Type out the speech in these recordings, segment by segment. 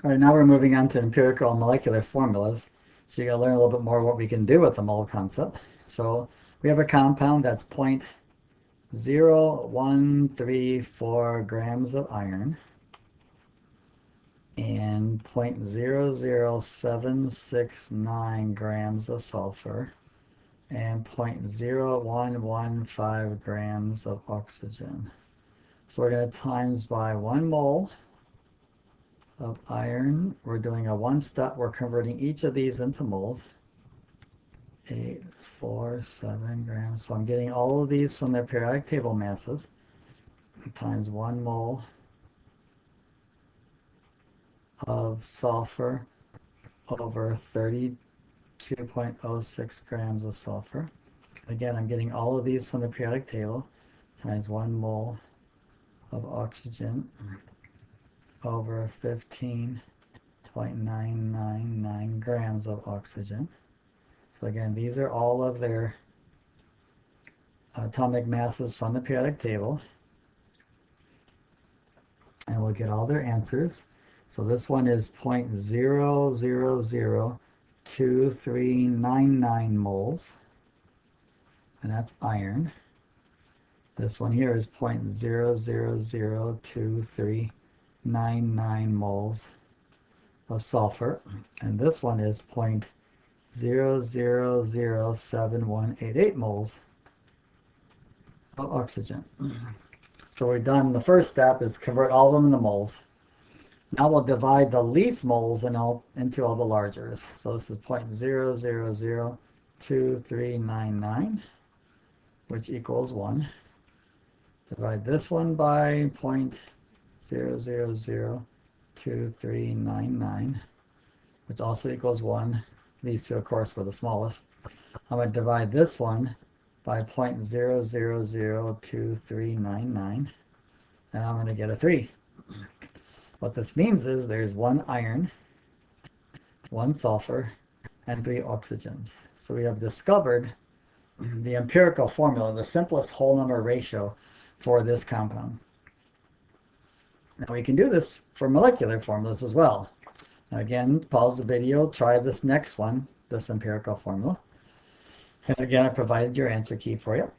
All right, now we're moving on to empirical and molecular formulas. So you're going to learn a little bit more what we can do with the mole concept. So we have a compound that's 0.0134 grams of iron and 0.00769 grams of sulfur and 0.0115 grams of oxygen. So we're going to times by 1 mole of iron. We're doing a one step. We're converting each of these into moles. 847 grams. So I'm getting all of these from their periodic table masses times 1 mole of sulfur over 32.06 grams of sulfur. Again, I'm getting all of these from the periodic table times 1 mole of oxygen over 15.999 grams of oxygen. So again, these are all of their atomic masses from the periodic table. And we'll get all their answers. So this one is 0.0002399 moles, and that's iron. This one here is 0.0002399 moles of sulfur, and this one is 0.0007188 moles of oxygen. So we're done. The first step is convert all of them into moles. Now we'll divide the least moles into all the largers. So this is 0.0002399, which equals 1. Divide this one by 0.0002399, which also equals 1. These two, of course, were the smallest. I'm going to divide this one by 0.0002399, and I'm going to get a 3. What this means is there's 1 iron, 1 sulfur, and 3 oxygens. So we have discovered the empirical formula, the simplest whole number ratio for this compound. Now we can do this for molecular formulas as well. Now again, pause the video, try this next one, this empirical formula. And again, I provided your answer key for you.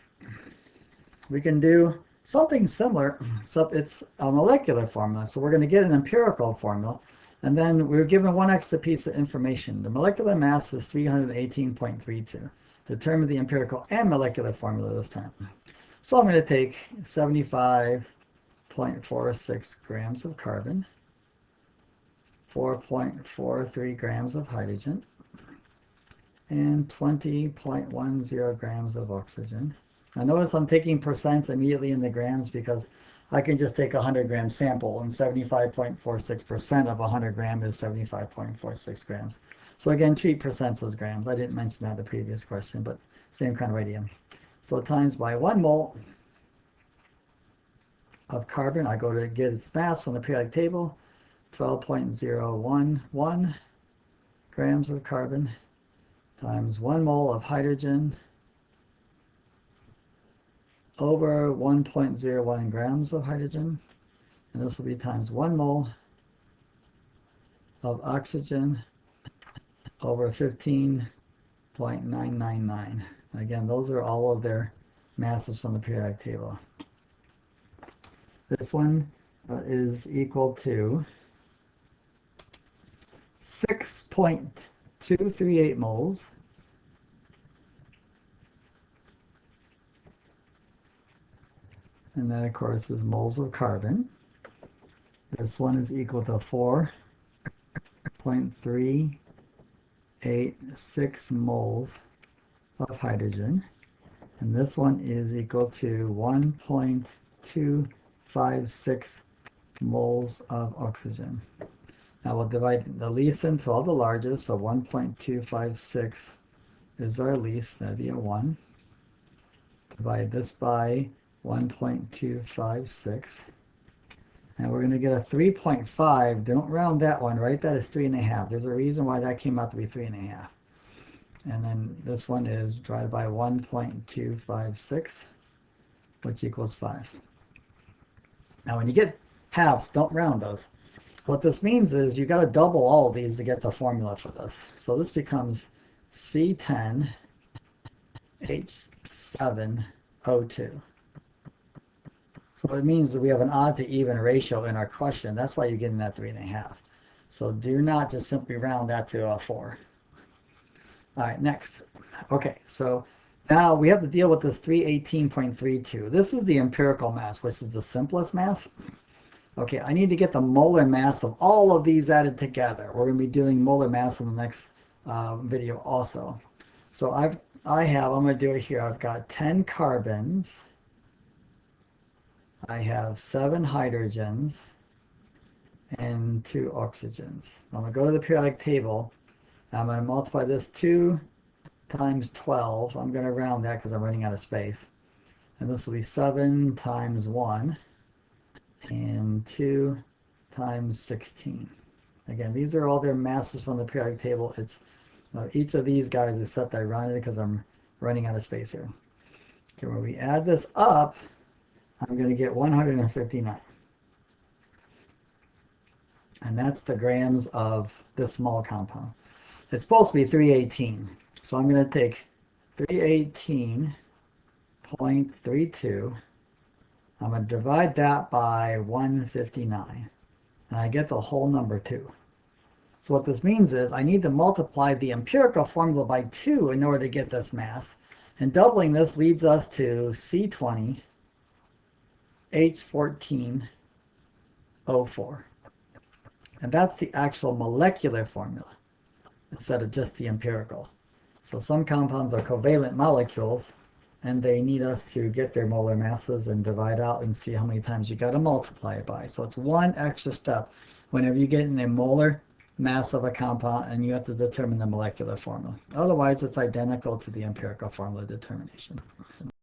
We can do something similar, except it's a molecular formula. So we're going to get an empirical formula, and then we're given one extra piece of information. The molecular mass is 318.32. Determine the empirical and molecular formula this time. So I'm going to take 75.46 grams of carbon, 4.43 grams of hydrogen, and 20.10 grams of oxygen. Now notice I'm taking percents immediately in the grams because I can just take a 100 gram sample, and 75.46% of 100 gram is 75.46 grams. So again, treat percents as grams. I didn't mention that in the previous question, but same kind of idea. So times by 1 mole of carbon, I go to get its mass from the periodic table, 12.011 grams of carbon, times 1 mole of hydrogen over 1.01 grams of hydrogen, and this will be times 1 mole of oxygen over 15.999. Again, those are all of their masses from the periodic table. This one is equal to 6.238 moles and that of course is moles of carbon. This one is equal to 4.386 moles of hydrogen, and this one is equal to 1.256 moles of oxygen. Now we'll divide the least into all the largest, so 1.256 is our least, that'd be a 1. Divide this by 1.256, and we're going to get a 3.5. Don't round that one, right? That is 3.5. There's a reason why that came out to be 3.5. And then this one is divided by 1.256, which equals 5. Now when you get halves, don't round those. What this means is you got to double all of these to get the formula for this. So this becomes C10H7O2. So it means that we have an odd to even ratio in our question. That's why you're getting that 3.5. So do not just simply round that to a 4. All right, next. Okay, so now we have to deal with this 318.32. This is the empirical mass, which is the simplest mass. Okay, I need to get the molar mass of all of these added together. We're going to be doing molar mass in the next video also. So I'm going to do it here. I've got 10 carbons. I have 7 hydrogens and 2 oxygens. I'm going to go to the periodic table. I'm going to multiply this 2 times 12. I'm going to round that because I'm running out of space. And this will be 7 times 1 and 2 times 16. Again, these are all their masses from the periodic table. It's each of these guys except I rounded it because I'm running out of space here. Okay, when we add this up, I'm going to get 159. And that's the grams of this small compound. It's supposed to be 318. So I'm going to take 318.32. I'm going to divide that by 159. And I get the whole number 2. So what this means is I need to multiply the empirical formula by 2 in order to get this mass. And doubling this leads us to C20 H14O4. And that's the actual molecular formula instead of just the empirical. So some compounds are covalent molecules, and they need us to get their molar masses and divide out and see how many times you got to multiply it by. So it's one extra step whenever you get a molar mass of a compound and you have to determine the molecular formula. Otherwise, it's identical to the empirical formula determination.